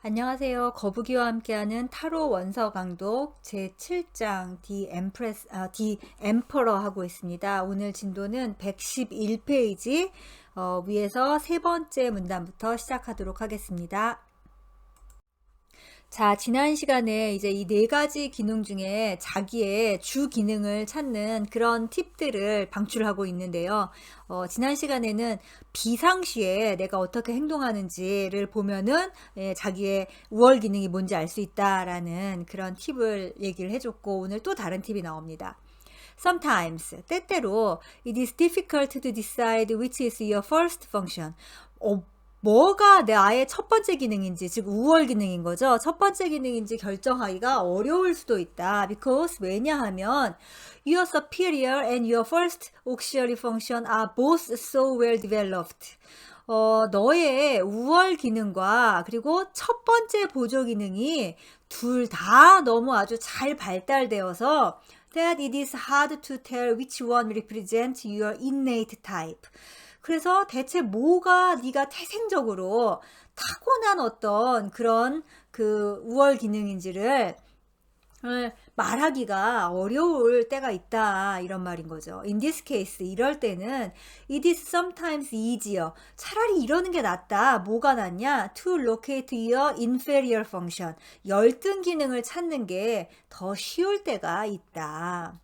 안녕하세요. 거북이와 함께하는 타로 원서 강독 제7장 디 엠퍼러 하고 있습니다. 오늘 진도는 111페이지 위에서 세 번째 문단부터 시작하도록 하겠습니다. 자, 지난 시간에 이제 이 네 가지 기능 중에 자기의 주 기능을 찾는 그런 팁들을 방출하고 있는데요. 지난 시간에는 비상시에 내가 어떻게 행동하는지를 보면은 자기의 우월 기능이 뭔지 알 수 있다라는 그런 팁을 얘기를 해줬고, 오늘 또 다른 팁이 나옵니다. Sometimes, 때때로, it is difficult to decide which is your first function. 뭐가 나의 첫 번째 기능인지, 즉 우월 기능인 거죠. 첫 번째 기능인지 결정하기가 어려울 수도 있다. Because 왜냐하면 your superior and your first auxiliary function are both so well developed. 너의 우월 기능과 그리고 첫 번째 보조 기능이 둘 다 너무 아주 잘 발달되어서 that it is hard to tell which one represents your innate type. 그래서 대체 뭐가 네가 태생적으로 타고난 어떤 그런 그 우월 기능인지를 말하기가 어려울 때가 있다, 이런 말인 거죠. In this case, 이럴 때는 it is sometimes easier. 차라리 이러는 게 낫다. 뭐가 낫냐? To locate your inferior function. 열등 기능을 찾는 게 더 쉬울 때가 있다.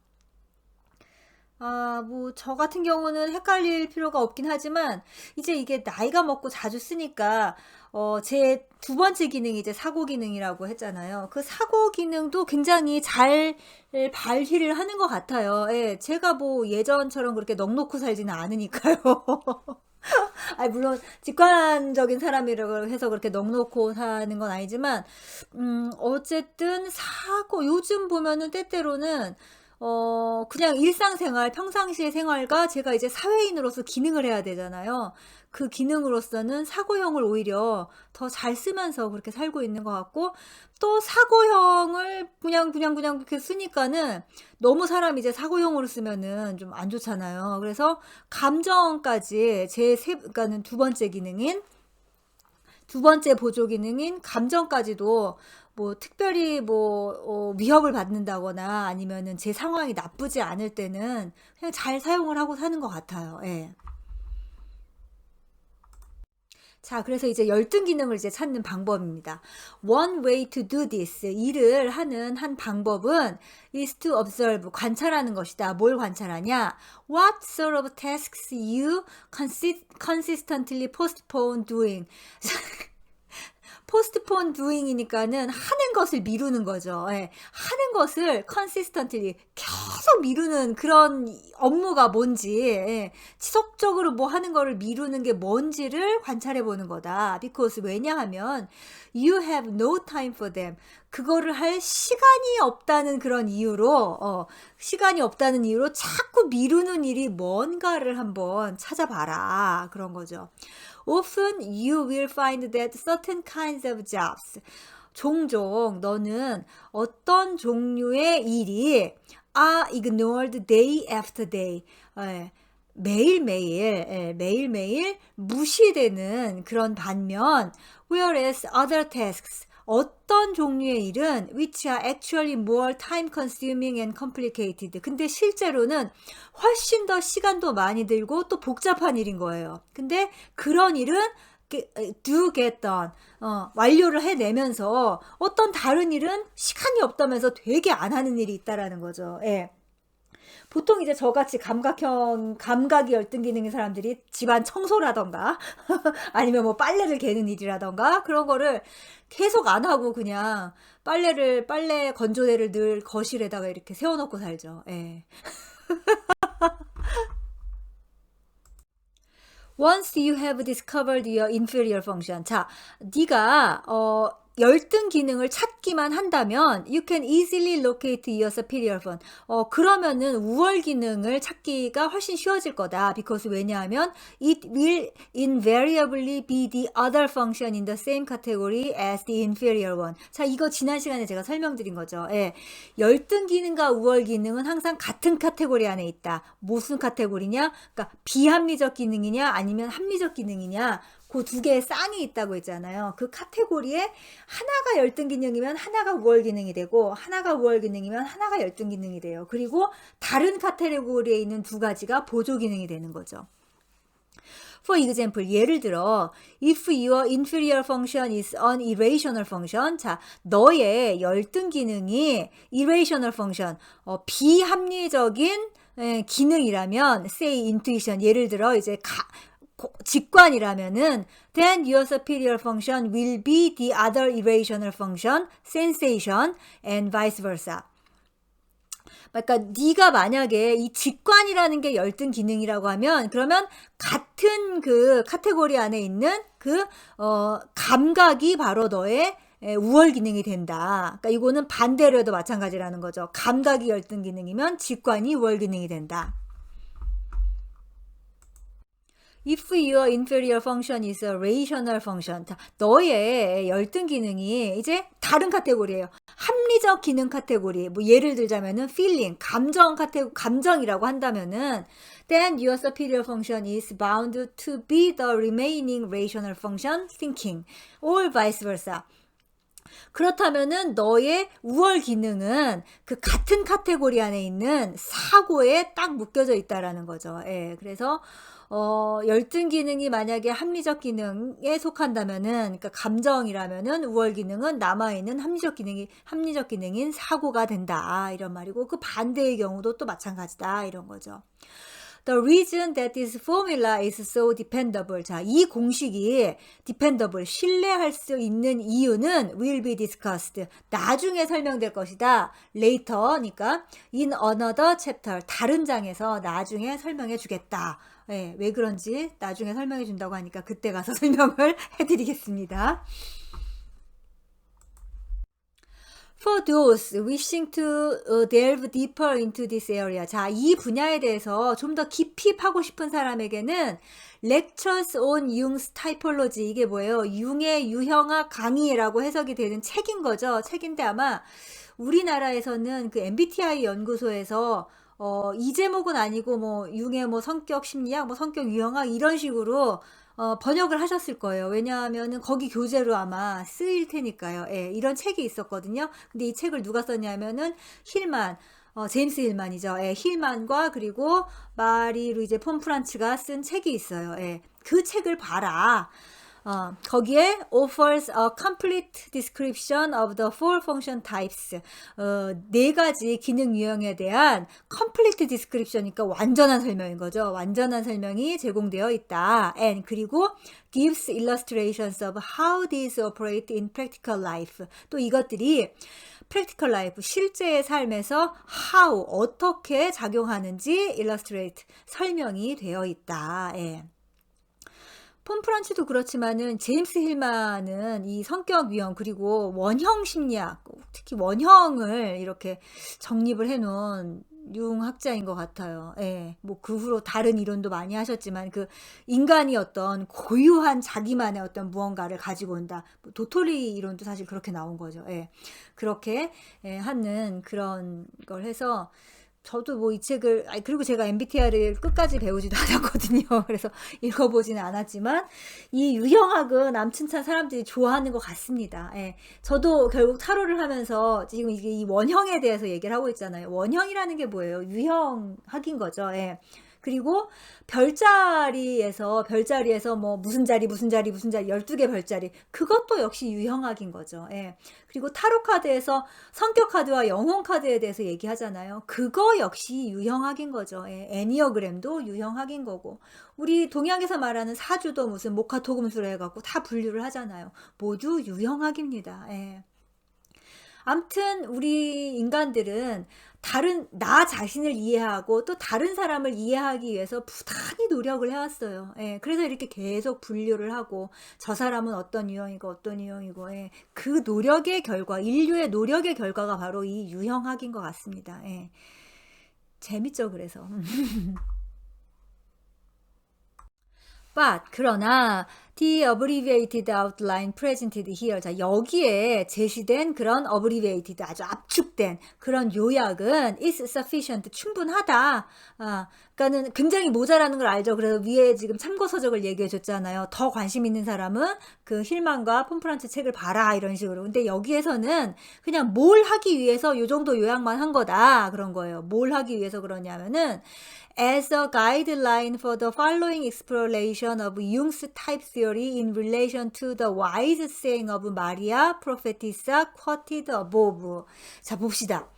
저 같은 경우는 헷갈릴 필요가 없긴 하지만, 이제 이게 나이가 먹고 자주 쓰니까, 제 두 번째 기능이 이제 사고 기능이라고 했잖아요. 그 사고 기능도 굉장히 잘 발휘를 하는 것 같아요. 예, 제가 뭐 예전처럼 그렇게 넋놓고 살지는 않으니까요. 물론 직관적인 사람이라고 해서 그렇게 넋놓고 사는 건 아니지만, 어쨌든 요즘 보면은 때때로는 그냥 일상생활, 평상시의 생활과 제가 이제 사회인으로서 기능을 해야 되잖아요. 그 기능으로서는 사고형을 오히려 더 잘 쓰면서 그렇게 살고 있는 것 같고, 또 사고형을 그냥 그렇게 쓰니까는 너무 사람이 이제 사고형으로 쓰면은 좀 안 좋잖아요. 그래서 감정까지 그러니까는 두 번째 보조 기능인 감정까지도 뭐 특별히 위협을 받는다거나 아니면은 제 상황이 나쁘지 않을 때는 그냥 잘 사용을 하고 사는 것 같아요. 예. 자, 그래서 이제 열등 기능을 이제 찾는 방법입니다. One way to do this, 일을 하는 한 방법은 is to observe, 관찰하는 것이다. 뭘 관찰하냐? What sort of tasks you consistently postpone doing. 포스트폰 두잉이니까는 하는 것을 미루는 거죠. 예. 하는 것을 consistently 계속 미루는 그런 업무가 뭔지, 예. 지속적으로 뭐 하는 거를 미루는 게 뭔지를 관찰해 보는 거다. Because 왜냐하면 you have no time for them. 그거를 할 시간이 없다는 그런 이유로 자꾸 미루는 일이 뭔가를 한번 찾아봐라, 그런 거죠. Often you will find that certain kinds of jobs, 종종 너는 어떤 종류의 일이 are ignored day after day, 매일매일 무시되는 그런 반면, whereas other tasks, 어떤 종류의 일은 which are actually more time consuming and complicated, 근데 실제로는 훨씬 더 시간도 많이 들고 또 복잡한 일인 거예요. 근데 그런 일은 do get done, 완료를 해내면서 어떤 다른 일은 시간이 없다면서 되게 안 하는 일이 있다라는 거죠. 예. 보통 이제 저같이 감각이 열등 기능인 사람들이 집안 청소라던가 아니면 뭐 빨래를 개는 일이라던가 그런 거를 계속 안 하고 그냥 빨래 건조대를 늘 거실에다가 이렇게 세워놓고 살죠. 예. Once you have discovered your inferior function. 자, 네가 열등 기능을 찾기만 한다면 you can easily locate your superior one. 그러면은 우월 기능을 찾기가 훨씬 쉬워질 거다. Because 왜냐하면 it will invariably be the other function in the same category as the inferior one. 자, 이거 지난 시간에 제가 설명드린 거죠. 예. 열등 기능과 우월 기능은 항상 같은 카테고리 안에 있다. 무슨 카테고리냐? 그러니까 비합리적 기능이냐 아니면 합리적 기능이냐, 그 두 개의 쌍이 있다고 했잖아요. 그 카테고리에 하나가 열등 기능이면 하나가 우월 기능이 되고 하나가 우월 기능이면 하나가 열등 기능이 돼요. 그리고 다른 카테고리에 있는 두 가지가 보조 기능이 되는 거죠. For example, 예를 들어 if your inferior function is an irrational function, 자, 너의 열등 기능이 irrational function, 비합리적인 기능이라면, say intuition, 예를 들어 이제 직관이라면은 then your superior function will be the other irrational function, sensation, and vice versa. 그러니까 네가 만약에 이 직관이라는 게 열등 기능이라고 하면 그러면 같은 그 카테고리 안에 있는 그 감각이 바로 너의 우월 기능이 된다. 그러니까 이거는 반대로 해도 마찬가지라는 거죠. 감각이 열등 기능이면 직관이 우월 기능이 된다. If your inferior function is a rational function, 너의 열등 기능이 이제 다른 카테고리예요. 합리적 기능 카테고리. 뭐 예를 들자면은 feeling, 감정이라고 한다면은 then your superior function is bound to be the remaining rational function, thinking, or vice versa. 그렇다면은 너의 우월 기능은 그 같은 카테고리 안에 있는 사고에 딱 묶여져 있다라는 거죠. 예, 그래서 열등 기능이 만약에 합리적 기능에 속한다면은, 그러니까 감정이라면은 우월 기능은 남아있는 합리적 기능인 사고가 된다. 이런 말이고, 그 반대의 경우도 또 마찬가지다. 이런 거죠. The reason that this formula is so dependable. 자, 이 공식이 dependable, 신뢰할 수 있는 이유는 will be discussed. 나중에 설명될 것이다. later니까 in another chapter. 다른 장에서 나중에 설명해 주겠다. 네, 왜 그런지 나중에 설명해 준다고 하니까 그때 가서 설명을 해드리겠습니다. For those wishing to delve deeper into this area. 자, 이 분야에 대해서 좀 더 깊이 파고 싶은 사람에게는 Lectures on Jung's Typology, 이게 뭐예요? 융의 유형학 강의라고 해석이 되는 책인 거죠. 책인데 아마 우리나라에서는 그 MBTI 연구소에서 이 제목은 아니고 뭐 융의 뭐 성격 심리학, 뭐 성격 유형학 이런 식으로 번역을 하셨을 거예요. 왜냐하면은 거기 교재로 아마 쓰일 테니까요. 예, 이런 책이 있었거든요. 근데 이 책을 누가 썼냐면은 힐만, 제임스 힐만이죠. 예, 힐만과 그리고 마리 루이제 폰 프란츠가 쓴 책이 있어요. 예, 그 책을 봐라. 거기에 offers a complete description of the four function types. 네 가지 기능 유형에 대한 complete description이니까 완전한 설명인 거죠. 완전한 설명이 제공되어 있다. And 그리고 gives illustrations of how these operate in practical life. 또 이것들이 practical life, 실제의 삶에서 how, 어떻게 작용하는지 illustrate, 설명이 되어 있다. 예. 폰 프란츠도 그렇지만은 제임스 힐만은 이 성격 유형 그리고 원형 심리학, 특히 원형을 이렇게 정립을 해놓은 융학자인 것 같아요. 예, 뭐 그 후로 다른 이론도 많이 하셨지만 그 인간이 어떤 고유한 자기만의 어떤 무언가를 가지고 온다. 뭐 도토리 이론도 사실 그렇게 나온 거죠. 예, 그렇게 하는 그런 걸 해서. 저도 뭐 이 책을, 그리고 제가 MBTI를 끝까지 배우지도 않았거든요. 그래서 읽어보지는 않았지만, 이 유형학은 남친찬 사람들이 좋아하는 것 같습니다. 예. 저도 결국 타로를 하면서 지금 이게 이 원형에 대해서 얘기를 하고 있잖아요. 원형이라는 게 뭐예요? 유형학인 거죠. 예. 그리고 별자리에서 뭐 무슨 자리 12개 별자리, 그것도 역시 유형학인 거죠. 예. 그리고 타로 카드에서 성격 카드와 영혼 카드에 대해서 얘기하잖아요. 그거 역시 유형학인 거죠. 예. 애니어그램도 유형학인 거고, 우리 동양에서 말하는 사주도 무슨 목화토금수로 해갖고 다 분류를 하잖아요. 모두 유형학입니다. 예. 암튼 우리 인간들은 나 자신을 이해하고 또 다른 사람을 이해하기 위해서 부단히 노력을 해왔어요. 예, 그래서 이렇게 계속 분류를 하고 저 사람은 어떤 유형이고, 예, 그 노력의 결과, 인류의 노력의 결과가 바로 이 유형학인 것 같습니다. 예, 재밌죠, 그래서. But 그러나 the abbreviated outline presented here. 자, 여기에 제시된 그런 abbreviated, 아주 압축된 그런 요약은 is sufficient, 충분하다. 그러니까는 굉장히 모자라는 걸 알죠. 그래서 위에 지금 참고 서적을 얘기해 줬잖아요. 더 관심 있는 사람은 그 힐만과 폼프란츠 책을 봐라 이런 식으로. 근데 여기에서는 그냥 뭘 하기 위해서 요 정도 요약만 한 거다 그런 거예요. 뭘 하기 위해서 그러냐면은 as a guideline for the following exploration of Jung's type theory in relation to the wise saying of Maria Prophetessa quoted above. 자, 봅시다.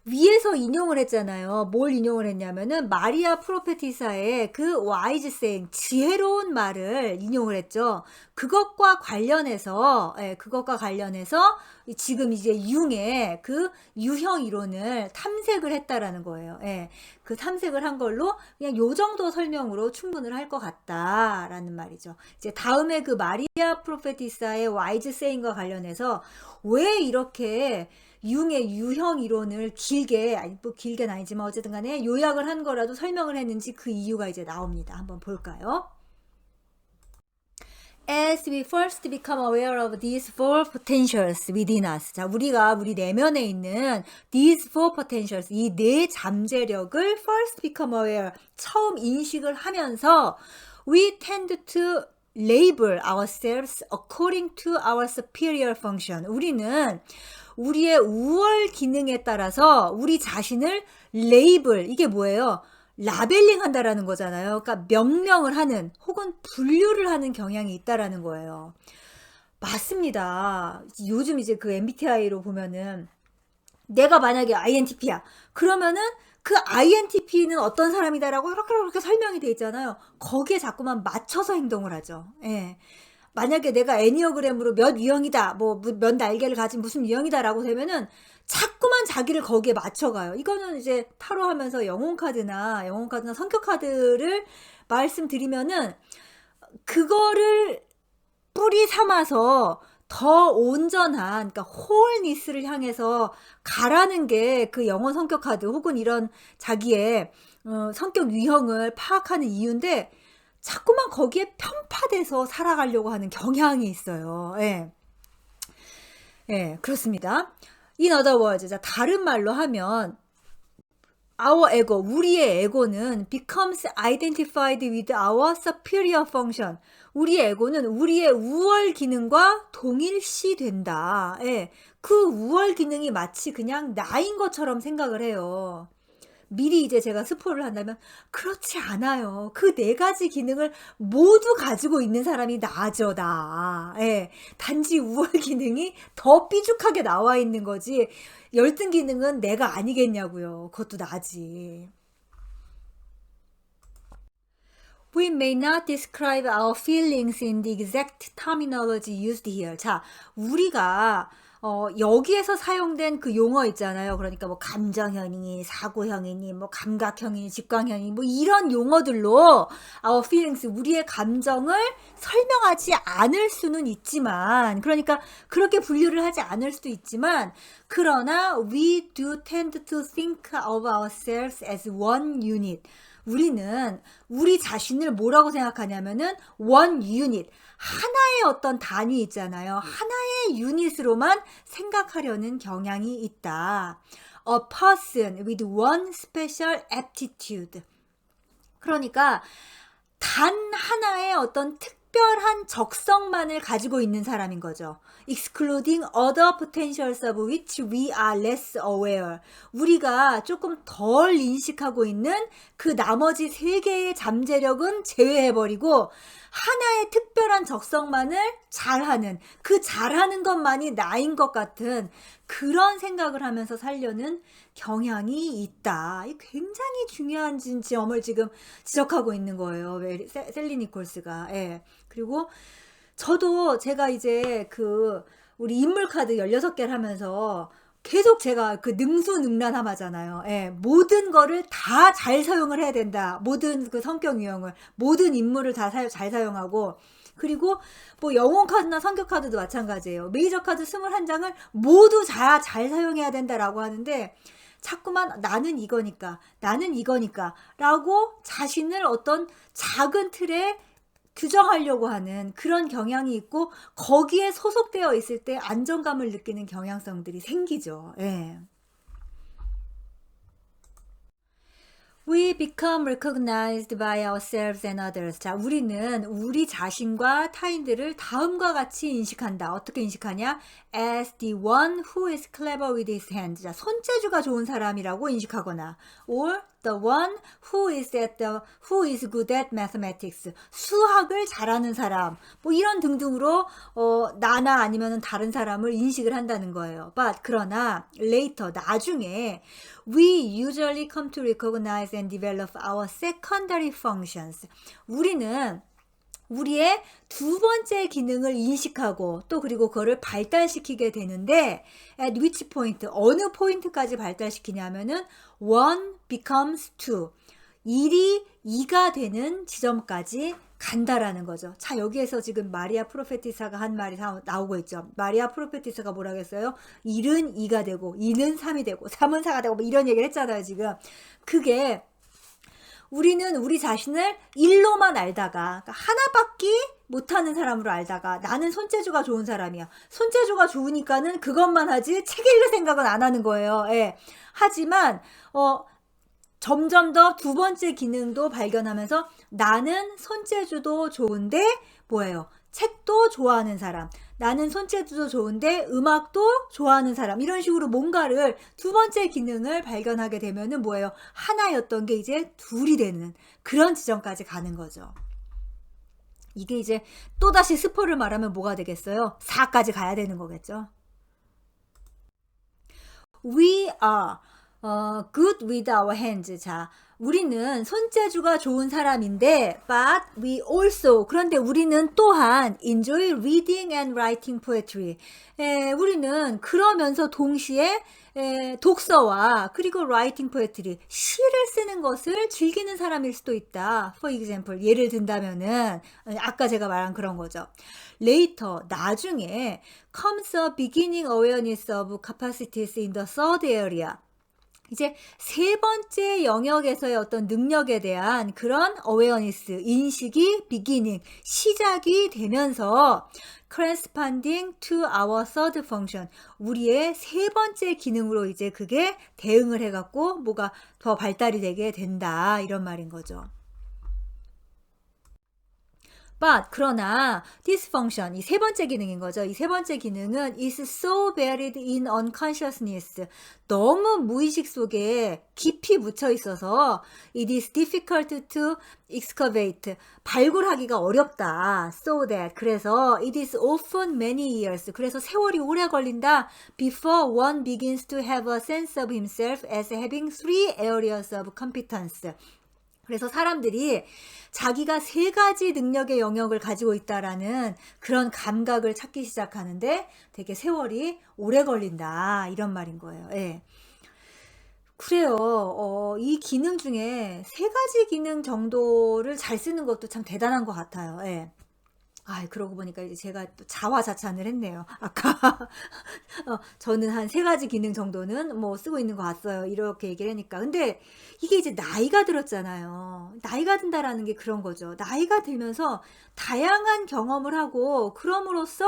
위에서 인용을 했잖아요. 뭘 인용을 했냐면은 마리아 프로페티사의 그 와이즈 세잉, 지혜로운 말을 인용을 했죠. 그것과 관련해서 지금 이제 융의 그 유형 이론을 탐색을 했다라는 거예요. 그 탐색을 한 걸로 그냥 요 정도 설명으로 충분을 할 것 같다라는 말이죠. 이제 다음에 그 마리아 프로페티사의 와이즈 세잉과 관련해서 왜 이렇게 융의 유형 이론을 길게, 아니 뭐 길게는 아니지만 어쨌든 간에 요약을 한 거라도 설명을 했는지 그 이유가 이제 나옵니다. 한번 볼까요? As we first become aware of these four potentials within us. 자, 우리가 우리 내면에 있는 these four potentials, 이 네 잠재력을 first become aware, 처음 인식을 하면서 we tend to label ourselves according to our superior function. 우리는 우리의 우월 기능에 따라서 우리 자신을 레이블, 이게 뭐예요? 라벨링 한다라는 거잖아요. 그러니까 명명을 하는 혹은 분류를 하는 경향이 있다라는 거예요. 맞습니다. 요즘 이제 그 MBTI로 보면은 내가 만약에 INTP야. 그러면은 그 INTP는 어떤 사람이다라고 이렇게 설명이 돼 있잖아요. 거기에 자꾸만 맞춰서 행동을 하죠. 예. 만약에 내가 애니어그램으로 몇 유형이다, 뭐 몇 날개를 가진 무슨 유형이다라고 되면은 자꾸만 자기를 거기에 맞춰가요. 이거는 이제 타로 하면서 영혼카드나 성격카드를 말씀드리면은 그거를 뿌리 삼아서 더 온전한, 그러니까 홀니스를 향해서 가라는 게 그 영혼 성격 카드 혹은 이런 자기의 성격 유형을 파악하는 이유인데 자꾸만 거기에 편파돼서 살아가려고 하는 경향이 있어요. 예. 예, 그렇습니다. In other words, 자, 다른 말로 하면 our ego, 우리의 에고는 becomes identified with our superior function. 우리의 에고는 우리의 우월 기능과 동일시 된다. 예, 그 우월 기능이 마치 그냥 나인 것처럼 생각을 해요. 미리 이제 제가 스포를 한다면 그렇지 않아요. 그 네 가지 기능을 모두 가지고 있는 사람이 나죠, 나. 예. 단지 우월 기능이 더 삐죽하게 나와 있는 거지. 열등 기능은 내가 아니겠냐고요. 그것도 나지. We may not describe our feelings in the exact terminology used here. 자, 우리가 여기에서 사용된 그 용어 있잖아요. 그러니까 뭐 감정형이니 사고형이니 뭐 감각형이니 직관형이니 뭐 이런 용어들로 our feelings, 우리의 감정을 설명하지 않을 수는 있지만, 그러니까 그렇게 분류를 하지 않을 수도 있지만, 그러나 we do tend to think of ourselves as one unit. 우리는 우리 자신을 뭐라고 생각하냐면은 one unit, 하나의 어떤 단위 있잖아요. 하나의 유닛으로만 생각하려는 경향이 있다. A person with one special aptitude. 그러니까 단 하나의 어떤 특별한 적성만을 가지고 있는 사람인 거죠. Excluding other potentials of which we are less aware. 우리가 조금 덜 인식하고 있는 그 나머지 세 개의 잠재력은 제외해버리고 하나의 특별한 적성만을 잘하는, 그 잘하는 것만이 나인 것 같은 그런 생각을 하면서 살려는 경향이 있다. 이 굉장히 중요한 점을 지금 지적하고 있는 거예요. 셀리 니콜스가. 예. 그리고 저도 제가 이제 그 우리 인물 카드 16개를 하면서 계속 제가 그 능수능란함하잖아요. 예, 모든 거를 다 잘 사용을 해야 된다. 모든 그 성격 유형을, 모든 인물을 다 잘 사용하고, 그리고 뭐 영혼 카드나 성격 카드도 마찬가지예요. 메이저 카드 21장을 모두 다 잘 사용해야 된다라고 하는데 자꾸만 나는 이거니까 라고 자신을 어떤 작은 틀에 규정하려고 하는 그런 경향이 있고, 거기에 소속되어 있을 때 안정감을 느끼는 경향성들이 생기죠. 예. We become recognized by ourselves and others. 자, 우리는 우리 자신과 타인들을 다음과 같이 인식한다. 어떻게 인식하냐? As the one who is clever with his hands. 자, 손재주가 좋은 사람이라고 인식하거나, or the one who is good at mathematics. 수학을 잘하는 사람. 뭐 이런 등등으로 나나 아니면은 다른 사람을 인식을 한다는 거예요. But 그러나 later 나중에 we usually come to recognize and develop our secondary functions. 우리는 우리의 두 번째 기능을 인식하고 또 그리고 그거를 발달시키게 되는데 at which point 어느 포인트까지 발달시키냐면은 one becomes two 일이 2가 되는 지점까지 간다라는 거죠. 자, 여기에서 지금 마리아 프로페티사가 한 말이 나오고 있죠. 마리아 프로페티사가 뭐라고 했어요? 1은 2가 되고 2는 3이 되고 3은 4가 되고 뭐 이런 얘기를 했잖아요, 지금. 그게 우리는 우리 자신을 일로만 알다가 그러니까 하나밖에 못하는 사람으로 알다가 나는 손재주가 좋은 사람이야. 손재주가 좋으니까는 그것만 하지 책 읽을 생각은 안 하는 거예요. 예. 하지만 점점 더 두 번째 기능도 발견하면서 나는 손재주도 좋은데 뭐예요? 책도 좋아하는 사람. 나는 손재주도 좋은데 음악도 좋아하는 사람. 이런 식으로 뭔가를 두 번째 기능을 발견하게 되면은 뭐예요? 하나였던 게 이제 둘이 되는 그런 지점까지 가는 거죠. 이게 이제 또다시 스포를 말하면 뭐가 되겠어요? 4까지 가야 되는 거겠죠. We are good with our hands. 자, 우리는 손재주가 좋은 사람인데 but we also 그런데 우리는 또한 enjoy reading and writing poetry. 우리는 그러면서 동시에 독서와 그리고 writing poetry 시를 쓰는 것을 즐기는 사람일 수도 있다. For example 예를 든다면은 아까 제가 말한 그런 거죠. Later 나중에 comes a beginning awareness of capacities in the third area. 이제 세 번째 영역에서의 어떤 능력에 대한 그런 awareness, 인식이 beginning, 시작이 되면서 corresponding to our third function, 우리의 세 번째 기능으로 이제 그게 대응을 해갖고 뭐가 더 발달이 되게 된다 이런 말인 거죠. But 그러나 this function 이 세 번째 기능인 거죠. 이 세 번째 기능은 is so buried in unconsciousness 너무 무의식 속에 깊이 묻혀 있어서 it is difficult to excavate 발굴하기가 어렵다. So that 그래서 it is often many years 그래서 세월이 오래 걸린다. Before one begins to have a sense of himself as having three areas of competence. 그래서 사람들이 자기가 세 가지 능력의 영역을 가지고 있다라는 그런 감각을 찾기 시작하는데 되게 세월이 오래 걸린다 이런 말인 거예요. 예. 그래요. 이 기능 중에 세 가지 기능 정도를 잘 쓰는 것도 참 대단한 것 같아요. 예. 그러고 보니까 이제 제가 또 자화자찬을 했네요. 아까 저는 한 세 가지 기능 정도는 뭐 쓰고 있는 것 같아요. 이렇게 얘기를 하니까. 근데 이게 이제 나이가 들었잖아요. 나이가 든다라는 게 그런 거죠. 나이가 들면서 다양한 경험을 하고 그럼으로써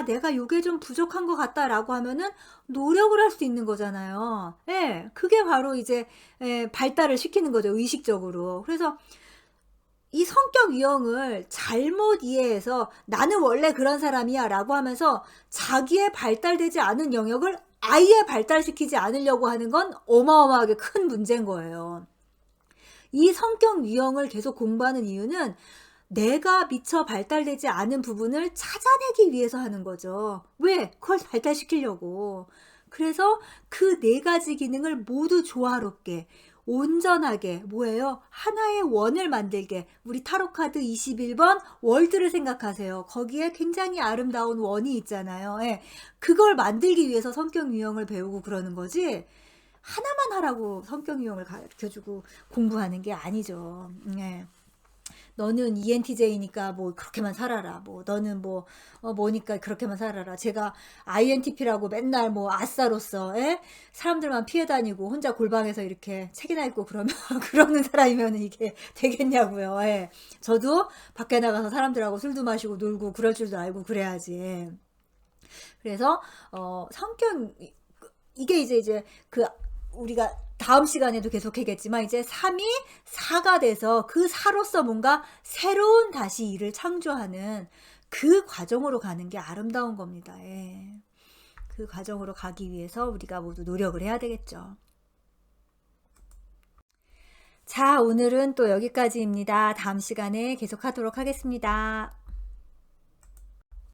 내가 요게 좀 부족한 것 같다라고 하면은 노력을 할 수 있는 거잖아요. 예, 그게 바로 이제 발달을 시키는 거죠. 의식적으로. 그래서 이 성격 유형을 잘못 이해해서 나는 원래 그런 사람이야 라고 하면서 자기의 발달되지 않은 영역을 아예 발달시키지 않으려고 하는 건 어마어마하게 큰 문제인 거예요. 이 성격 유형을 계속 공부하는 이유는 내가 미처 발달되지 않은 부분을 찾아내기 위해서 하는 거죠. 왜? 그걸 발달시키려고. 그래서 그 네 가지 기능을 모두 조화롭게 온전하게 뭐예요? 하나의 원을 만들게. 우리 타로카드 21번 월드를 생각하세요. 거기에 굉장히 아름다운 원이 있잖아요. 예. 그걸 만들기 위해서 성격 유형을 배우고 그러는 거지 하나만 하라고 성격 유형을 가르쳐주고 공부하는 게 아니죠. 예. 너는 ENTJ니까 뭐 그렇게만 살아라. 뭐 너는 뭐니까 그렇게만 살아라. 제가 INTP라고 맨날 뭐 아싸로서 사람들만 피해 다니고 혼자 골방에서 이렇게 책이나 읽고 그러면 그러는 사람이면 이게 되겠냐고요. 예. 저도 밖에 나가서 사람들하고 술도 마시고 놀고 그럴 줄도 알고 그래야지. 그래서 성격 이게 이제 그 우리가 다음 시간에도 계속 하겠지만 이제 3이 4가 돼서 그 4로서 뭔가 새로운 다시 일을 창조하는 그 과정으로 가는 게 아름다운 겁니다. 예. 그 과정으로 가기 위해서 우리가 모두 노력을 해야 되겠죠. 자, 오늘은 또 여기까지입니다. 다음 시간에 계속하도록 하겠습니다.